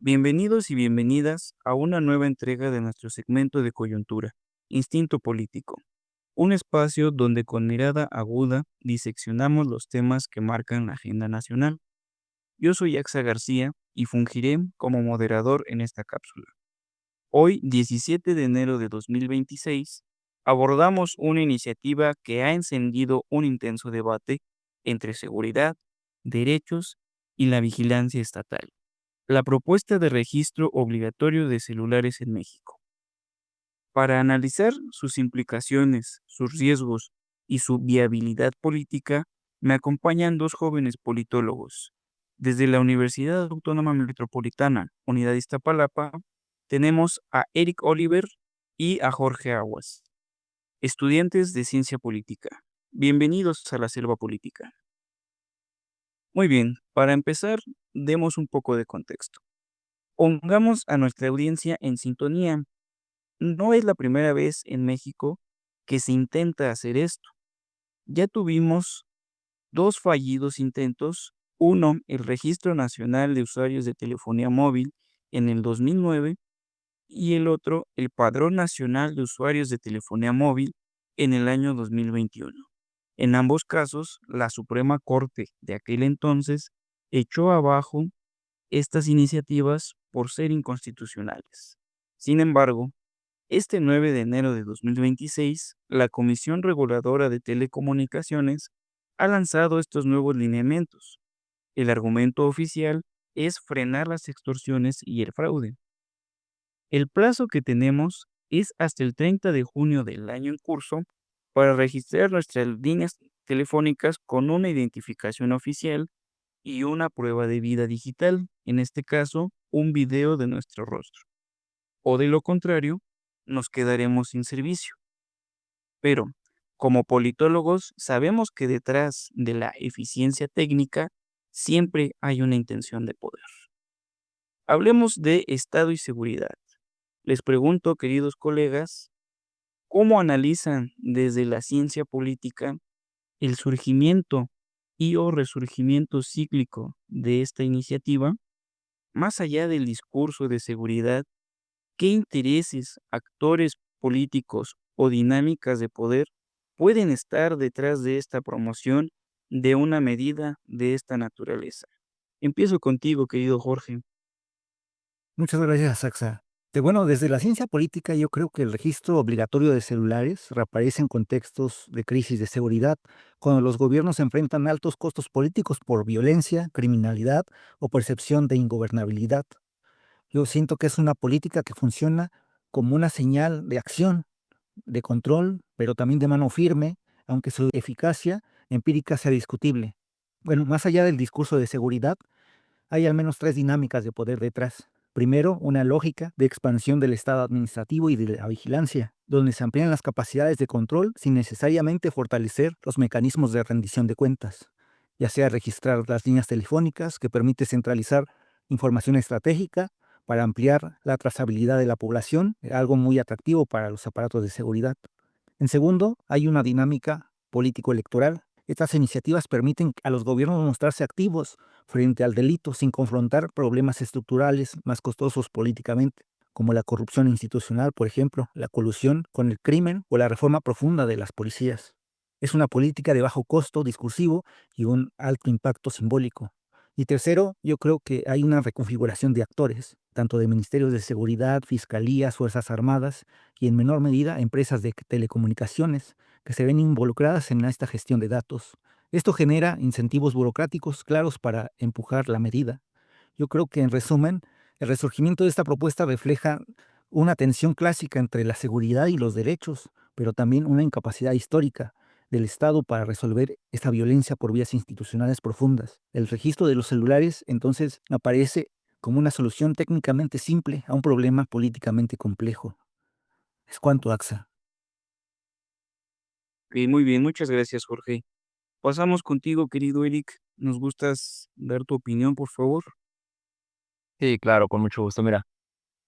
Bienvenidos y bienvenidas a una nueva entrega de nuestro segmento de coyuntura, Instinto Político, un espacio donde con mirada aguda diseccionamos los temas que marcan la agenda nacional. Yo soy Axa García y fungiré como moderador en esta cápsula. Hoy, 17 de enero de 2026, abordamos una iniciativa que ha encendido un intenso debate entre seguridad, derechos y la vigilancia estatal. La propuesta de registro obligatorio de celulares en México. Para analizar sus implicaciones, sus riesgos y su viabilidad política, me acompañan dos jóvenes politólogos. Desde la Universidad Autónoma Metropolitana, Unidad Iztapalapa, tenemos a Eric Oliver y a Jorge Aguas, estudiantes de Ciencia Política. Bienvenidos a la selva política. Muy bien, para empezar, demos un poco de contexto. Pongamos a nuestra audiencia en sintonía. No es la primera vez en México que se intenta hacer esto. Ya tuvimos dos fallidos intentos, uno, el Registro Nacional de Usuarios de Telefonía Móvil en el 2009 y el otro, el Padrón Nacional de Usuarios de Telefonía Móvil en el año 2021. En ambos casos, la Suprema Corte de aquel entonces echó abajo estas iniciativas por ser inconstitucionales. Sin embargo, este 9 de enero de 2026, la Comisión Reguladora de Telecomunicaciones ha lanzado estos nuevos lineamientos. El argumento oficial es frenar las extorsiones y el fraude. El plazo que tenemos es hasta el 30 de junio del año en curso para registrar nuestras líneas telefónicas con una identificación oficial y una prueba de vida digital, en este caso, un video de nuestro rostro. O de lo contrario, nos quedaremos sin servicio. Pero, como politólogos, sabemos que detrás de la eficiencia técnica siempre hay una intención de poder. Hablemos de Estado y seguridad. Les pregunto, queridos colegas, ¿cómo analizan desde la ciencia política el surgimiento y o resurgimiento cíclico de esta iniciativa? Más allá del discurso de seguridad, ¿qué intereses, actores políticos o dinámicas de poder pueden estar detrás de esta promoción de una medida de esta naturaleza? Empiezo contigo, querido Jorge. Muchas gracias, Saxa. Bueno, desde la ciencia política yo creo que el registro obligatorio de celulares reaparece en contextos de crisis de seguridad, cuando los gobiernos enfrentan altos costos políticos por violencia, criminalidad o percepción de ingobernabilidad. Yo siento que es una política que funciona como una señal de acción, de control, pero también de mano firme, aunque su eficacia empírica sea discutible. Bueno, más allá del discurso de seguridad, hay al menos tres dinámicas de poder detrás. Primero, una lógica de expansión del Estado administrativo y de la vigilancia, donde se amplían las capacidades de control sin necesariamente fortalecer los mecanismos de rendición de cuentas, ya sea registrar las líneas telefónicas, que permite centralizar información estratégica para ampliar la trazabilidad de la población, algo muy atractivo para los aparatos de seguridad. En segundo, hay una dinámica político-electoral. Estas iniciativas permiten a los gobiernos mostrarse activos frente al delito sin confrontar problemas estructurales más costosos políticamente, como la corrupción institucional, por ejemplo, la colusión con el crimen o la reforma profunda de las policías. Es una política de bajo costo discursivo y un alto impacto simbólico. Y tercero, yo creo que hay una reconfiguración de actores, tanto de ministerios de seguridad, fiscalías, fuerzas armadas y en menor medida empresas de telecomunicaciones que se ven involucradas en esta gestión de datos. Esto genera incentivos burocráticos claros para empujar la medida. Yo creo que, en resumen, el resurgimiento de esta propuesta refleja una tensión clásica entre la seguridad y los derechos, pero también una incapacidad histórica del Estado para resolver esta violencia por vías institucionales profundas. El registro de los celulares, entonces, aparece como una solución técnicamente simple a un problema políticamente complejo. Es cuanto, AXA. Muy bien, muchas gracias, Jorge. Pasamos contigo, querido Eric. ¿Nos gustas dar tu opinión, por favor? Sí, claro, con mucho gusto. Mira,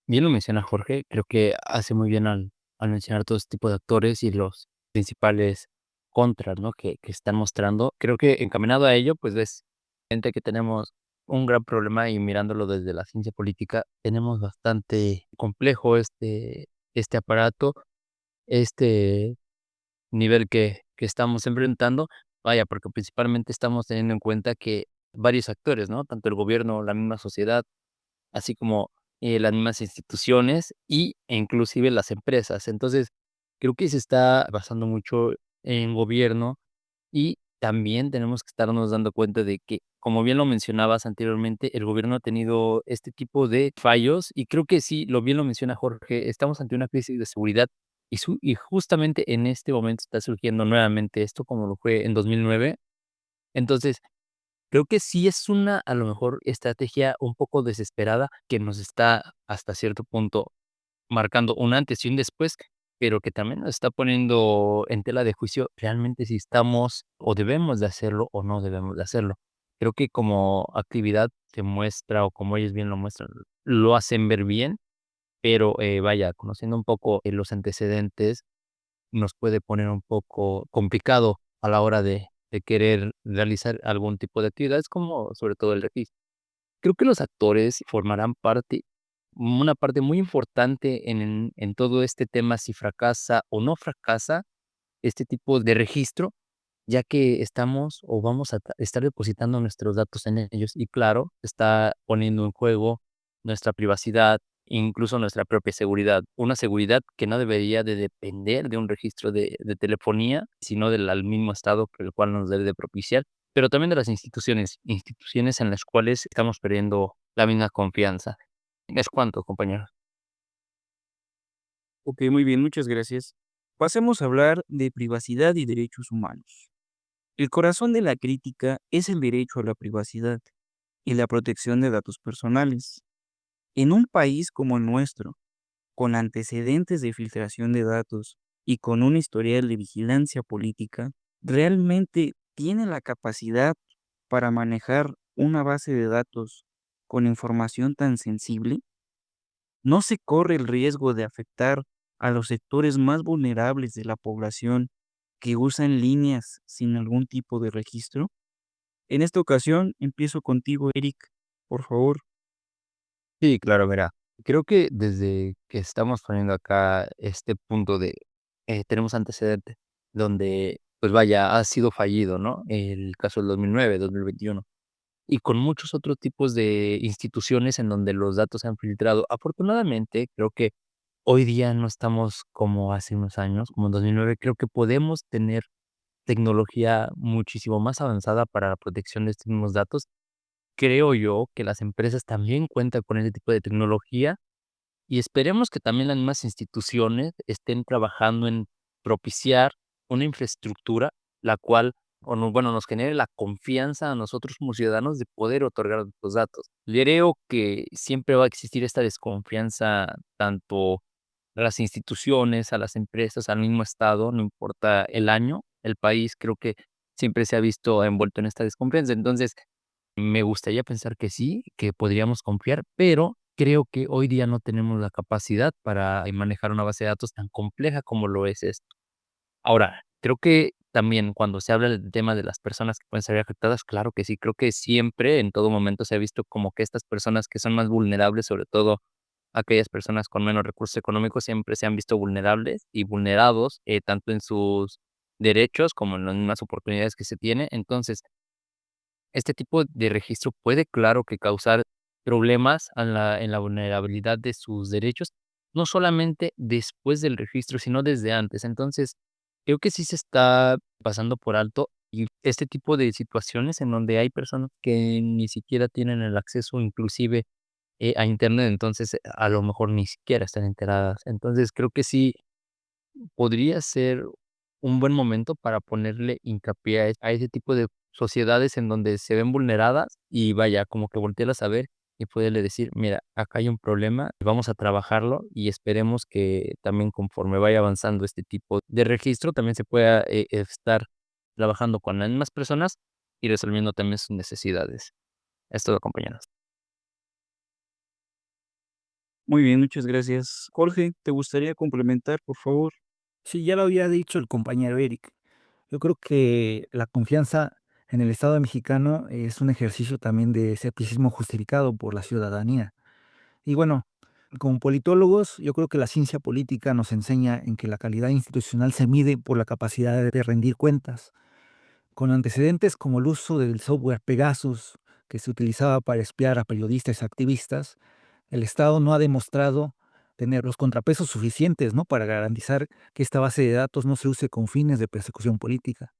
bien lo menciona Jorge, creo que hace muy bien al mencionar todo este tipo de actores y los principales contras, ¿no? Que están mostrando. Creo que encaminado a ello, pues ves gente que tenemos un gran problema y mirándolo desde la ciencia política, tenemos bastante complejo este aparato, este nivel que estamos enfrentando. Vaya, porque principalmente estamos teniendo en cuenta que varios actores, ¿no? Tanto el gobierno, la misma sociedad, así como, las mismas instituciones e inclusive las empresas. Entonces, creo que se está basando mucho en gobierno y también tenemos que estarnos dando cuenta de que, como bien lo mencionabas anteriormente, el gobierno ha tenido este tipo de fallos y creo que sí, lo bien lo menciona Jorge, estamos ante una crisis de seguridad y justamente en este momento está surgiendo nuevamente esto, como lo fue en 2009. Entonces, creo que sí es una, a lo mejor, estrategia un poco desesperada que nos está, hasta cierto punto, marcando un antes y un después, pero que también nos está poniendo en tela de juicio realmente si estamos o debemos de hacerlo o no debemos de hacerlo. Creo que como actividad se muestra, o como ellos bien lo muestran, lo hacen ver bien, pero, vaya, conociendo un poco, los antecedentes, nos puede poner un poco complicado a la hora de querer realizar algún tipo de actividades, como sobre todo el registro. Creo que los actores formarán parte, una parte muy importante en todo este tema, si fracasa o no fracasa este tipo de registro, ya que estamos o vamos a estar depositando nuestros datos en ellos y claro, está poniendo en juego nuestra privacidad, incluso nuestra propia seguridad. Una seguridad que no debería de depender de un registro de telefonía, sino del al mismo Estado, que el cual nos debe de propiciar, pero también de las instituciones en las cuales estamos perdiendo la misma confianza. Es cuanto, compañero. Ok, muy bien, muchas gracias. Pasemos a hablar de privacidad y derechos humanos. El corazón de la crítica es el derecho a la privacidad y la protección de datos personales. En un país como el nuestro, con antecedentes de filtración de datos y con un historial de vigilancia política, ¿realmente tiene la capacidad para manejar una base de datos con información tan sensible? ¿No se corre el riesgo de afectar a los sectores más vulnerables de la población que usan líneas sin algún tipo de registro? En esta ocasión empiezo contigo, Eric, por favor. Sí, claro, mira, creo que desde que estamos poniendo acá este punto de, tenemos antecedentes donde, pues vaya, ha sido fallido, ¿no? El caso del 2009, 2021, y con muchos otros tipos de instituciones en donde los datos se han filtrado. Afortunadamente, creo que hoy día no estamos como hace unos años, como en 2009. Creo que podemos tener tecnología muchísimo más avanzada para la protección de estos mismos datos. Creo yo que las empresas también cuentan con ese tipo de tecnología y esperemos que también las mismas instituciones estén trabajando en propiciar una infraestructura, la cual, o no, bueno, nos genere la confianza a nosotros como ciudadanos de poder otorgar los datos. Creo que siempre va a existir esta desconfianza tanto a las instituciones, a las empresas, al mismo Estado, no importa el año, el país, creo que siempre se ha visto envuelto en esta desconfianza. Entonces, me gustaría pensar que sí, que podríamos confiar, pero creo que hoy día no tenemos la capacidad para manejar una base de datos tan compleja como lo es esto. Ahora, creo que también cuando se habla del tema de las personas que pueden ser afectadas, claro que sí, creo que siempre, en todo momento se ha visto como que estas personas que son más vulnerables, sobre todo aquellas personas con menos recursos económicos, siempre se han visto vulnerables y vulnerados, tanto en sus derechos como en las mismas oportunidades que se tiene. Entonces, este tipo de registro puede, claro, que causar problemas en la vulnerabilidad de sus derechos, no solamente después del registro, sino desde antes. Entonces, creo que sí se está pasando por alto y este tipo de situaciones en donde hay personas que ni siquiera tienen el acceso inclusive a Internet, entonces a lo mejor ni siquiera están enteradas. Entonces, creo que sí podría ser un buen momento para ponerle hincapié a ese tipo de sociedades en donde se ven vulneradas y vaya, como que voltearlas a ver y poderle decir, mira, acá hay un problema, vamos a trabajarlo y esperemos que también conforme vaya avanzando este tipo de registro, también se pueda estar trabajando con las mismas personas y resolviendo también sus necesidades. Es todo, compañeros. Muy bien, muchas gracias. Jorge, ¿te gustaría complementar, por favor? Sí, ya lo había dicho el compañero Eric. Yo creo que la confianza en el Estado mexicano es un ejercicio también de escepticismo justificado por la ciudadanía. Y bueno, como politólogos, yo creo que la ciencia política nos enseña en que la calidad institucional se mide por la capacidad de rendir cuentas, con antecedentes como el uso del software Pegasus, que se utilizaba para espiar a periodistas y activistas. El Estado no ha demostrado tener los contrapesos suficientes, ¿no?, para garantizar que esta base de datos no se use con fines de persecución política.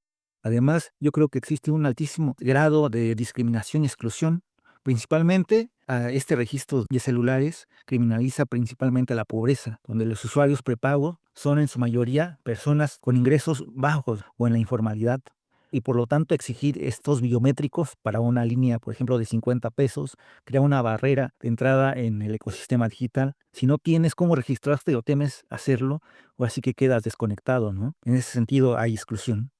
Además, yo creo que existe un altísimo grado de discriminación y exclusión. Principalmente, este registro de celulares criminaliza principalmente la pobreza, donde los usuarios prepago son en su mayoría personas con ingresos bajos o en la informalidad. Y por lo tanto, exigir estos biométricos para una línea, por ejemplo, de 50 pesos, crea una barrera de entrada en el ecosistema digital. Si no tienes cómo registrarte o temes hacerlo, o así que quedas desconectado, ¿no? En ese sentido, hay exclusión.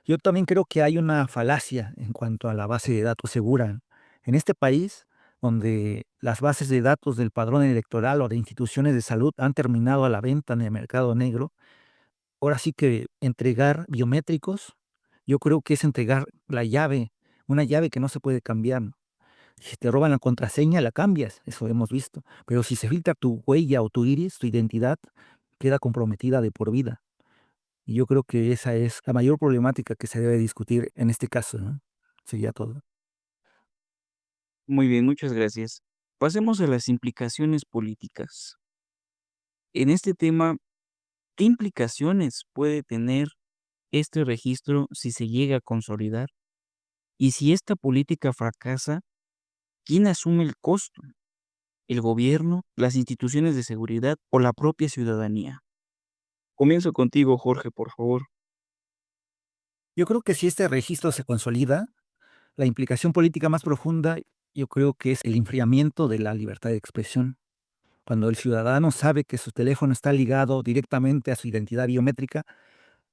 Yo también creo que hay una falacia en cuanto a la base de datos segura. En este país, donde las bases de datos del padrón electoral o de instituciones de salud han terminado a la venta en el mercado negro, ahora sí que entregar biométricos, yo creo que es entregar la llave, una llave que no se puede cambiar. Si te roban la contraseña, la cambias, eso hemos visto. Pero si se filtra tu huella o tu iris, tu identidad, queda comprometida de por vida. Y yo creo que esa es la mayor problemática que se debe discutir en este caso, ¿no? Sería todo. Muy bien, muchas gracias. Pasemos a las implicaciones políticas. En este tema, ¿qué implicaciones puede tener este registro si se llega a consolidar? Y si esta política fracasa, ¿quién asume el costo? ¿El gobierno, las instituciones de seguridad o la propia ciudadanía? Comienzo contigo, Jorge, por favor. Yo creo que si este registro se consolida, la implicación política más profunda, yo creo que es el enfriamiento de la libertad de expresión. Cuando el ciudadano sabe que su teléfono está ligado directamente a su identidad biométrica,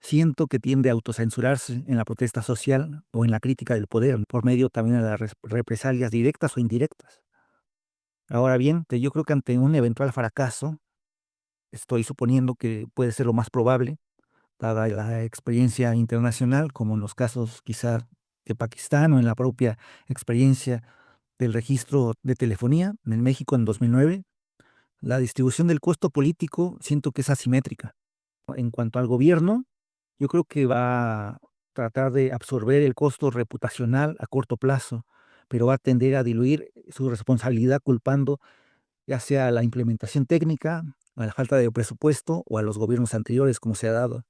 siento que tiende a autocensurarse en la protesta social o en la crítica del poder, por medio también de las represalias directas o indirectas. Ahora bien, yo creo que ante un eventual fracaso, estoy suponiendo que puede ser lo más probable, dada la experiencia internacional, como en los casos quizá de Pakistán o en la propia experiencia del registro de telefonía en México en 2009, la distribución del costo político siento que es asimétrica. En cuanto al gobierno, yo creo que va a tratar de absorber el costo reputacional a corto plazo, pero va a tender a diluir su responsabilidad culpando ya sea a la implementación técnica, a la falta de presupuesto o a los gobiernos anteriores, como se ha dado.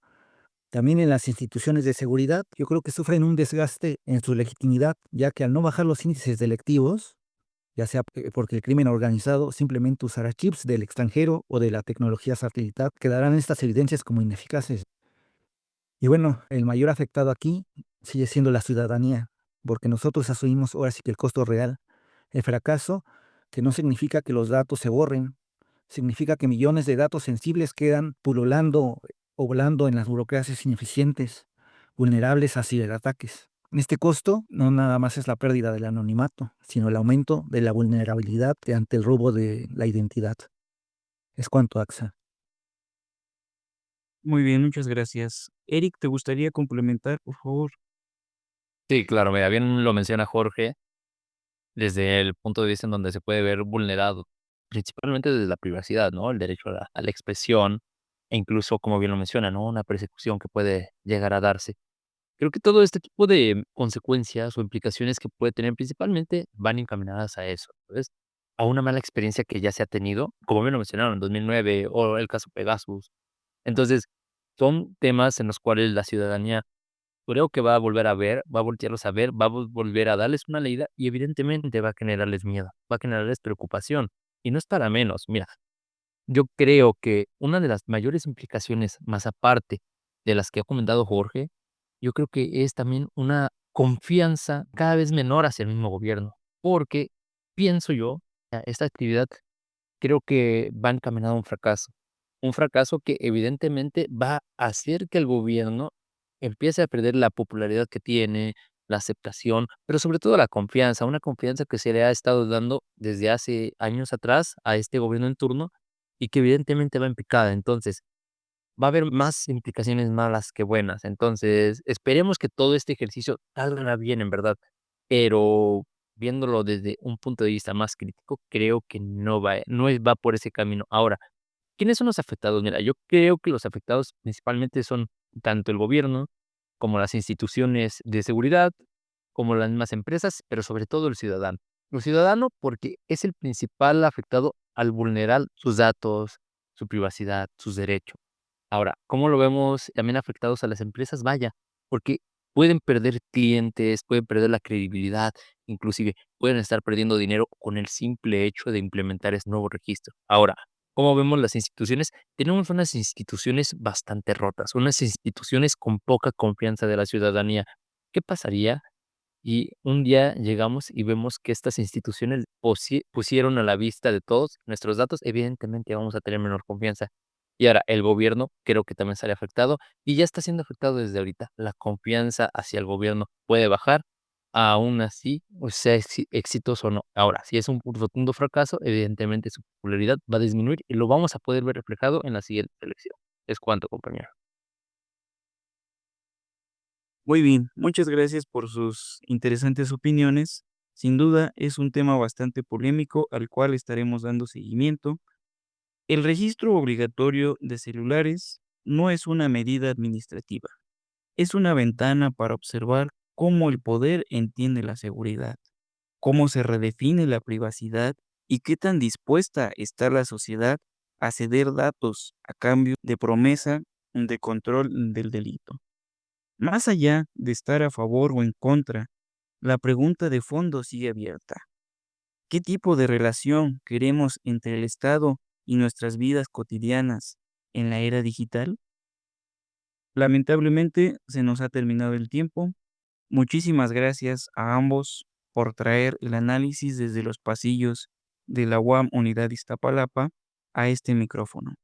También en las instituciones de seguridad, yo creo que sufren un desgaste en su legitimidad, ya que al no bajar los índices delictivos, ya sea porque el crimen organizado simplemente usará chips del extranjero o de la tecnología satelital, quedarán estas evidencias como ineficaces. Y bueno, el mayor afectado aquí sigue siendo la ciudadanía, porque nosotros asumimos ahora sí que el costo real. El fracaso, que no significa que los datos se borren, significa que millones de datos sensibles quedan pululando o volando en las burocracias ineficientes, vulnerables a ciberataques. Este costo no nada más es la pérdida del anonimato, sino el aumento de la vulnerabilidad ante el robo de la identidad. Es cuanto, AXA. Muy bien, muchas gracias. Eric, ¿te gustaría complementar, por favor? Sí, claro, mira, bien lo menciona Jorge, desde el punto de vista en donde se puede ver vulnerado, principalmente desde la privacidad, ¿no? El derecho a la expresión, e incluso, como bien lo menciona, ¿no? Una persecución que puede llegar a darse. Creo que todo este tipo de consecuencias o implicaciones que puede tener, principalmente, van encaminadas a eso, ¿sabes? A una mala experiencia que ya se ha tenido, como bien lo mencionaron, en 2009 o el caso Pegasus. Entonces, son temas en los cuales la ciudadanía creo que va a volver a ver, va a voltearlos a ver, va a volver a darles una leída y evidentemente va a generarles miedo, va a generarles preocupación. Y no es para menos. Mira, yo creo que una de las mayores implicaciones, más aparte de las que ha comentado Jorge, yo creo que es también una confianza cada vez menor hacia el mismo gobierno, porque pienso yo, esta actividad creo que va encaminado a un fracaso que evidentemente va a hacer que el gobierno empiece a perder la popularidad que tiene, la aceptación, pero sobre todo la confianza, una confianza que se le ha estado dando desde hace años atrás a este gobierno en turno y que evidentemente va en picada. Entonces, va a haber más implicaciones malas que buenas. Entonces, esperemos que todo este ejercicio salga bien, en verdad. Pero viéndolo desde un punto de vista más crítico, creo que no va por ese camino. Ahora, ¿quiénes son los afectados? Mira, yo creo que los afectados principalmente son tanto el gobierno, como las instituciones de seguridad, como las mismas empresas, pero sobre todo el ciudadano. El ciudadano porque es el principal afectado al vulnerar sus datos, su privacidad, sus derechos. Ahora, ¿cómo lo vemos también afectados a las empresas? Vaya, porque pueden perder clientes, pueden perder la credibilidad, inclusive pueden estar perdiendo dinero con el simple hecho de implementar ese nuevo registro. Ahora, ¿cómo vemos las instituciones? Tenemos unas instituciones bastante rotas, unas instituciones con poca confianza de la ciudadanía. ¿Qué pasaría y un día llegamos y vemos que estas instituciones pusieron a la vista de todos nuestros datos? Evidentemente vamos a tener menor confianza. Y ahora el gobierno creo que también sale afectado y ya está siendo afectado desde ahorita. La confianza hacia el gobierno puede bajar, aún así, o sea exitoso o no. Ahora, si es un rotundo fracaso, evidentemente su popularidad va a disminuir y lo vamos a poder ver reflejado en la siguiente elección. Es cuanto, compañero. Muy bien, muchas gracias por sus interesantes opiniones. Sin duda es un tema bastante polémico al cual estaremos dando seguimiento. El registro obligatorio de celulares no es una medida administrativa, es una ventana para observar cómo el poder entiende la seguridad, cómo se redefine la privacidad y qué tan dispuesta está la sociedad a ceder datos a cambio de promesa de control del delito. Más allá de estar a favor o en contra, la pregunta de fondo sigue abierta. ¿Qué tipo de relación queremos entre el Estado y nuestras vidas cotidianas en la era digital? Lamentablemente se nos ha terminado el tiempo. Muchísimas gracias a ambos por traer el análisis desde los pasillos de la UAM Unidad Iztapalapa a este micrófono.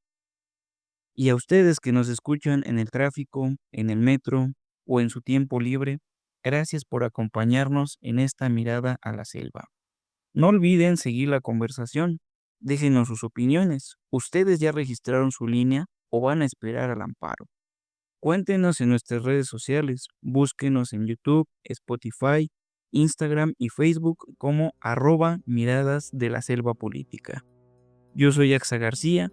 Y a ustedes que nos escuchan en el tráfico, en el metro o en su tiempo libre, gracias por acompañarnos en esta mirada a la selva. No olviden seguir la conversación. Déjenos sus opiniones. ¿Ustedes ya registraron su línea o van a esperar al amparo? Cuéntenos en nuestras redes sociales. Búsquenos en YouTube, Spotify, Instagram y Facebook como @miradas de la selva política. Yo soy Axa García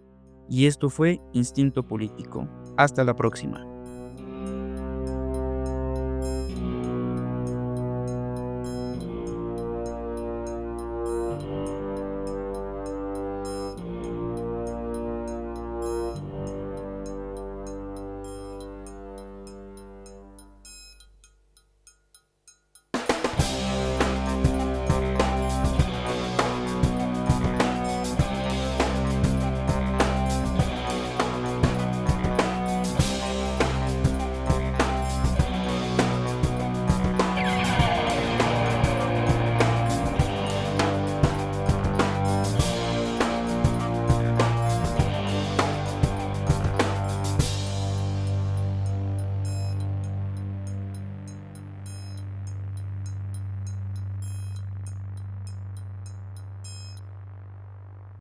y esto fue Instinto Político. Hasta la próxima.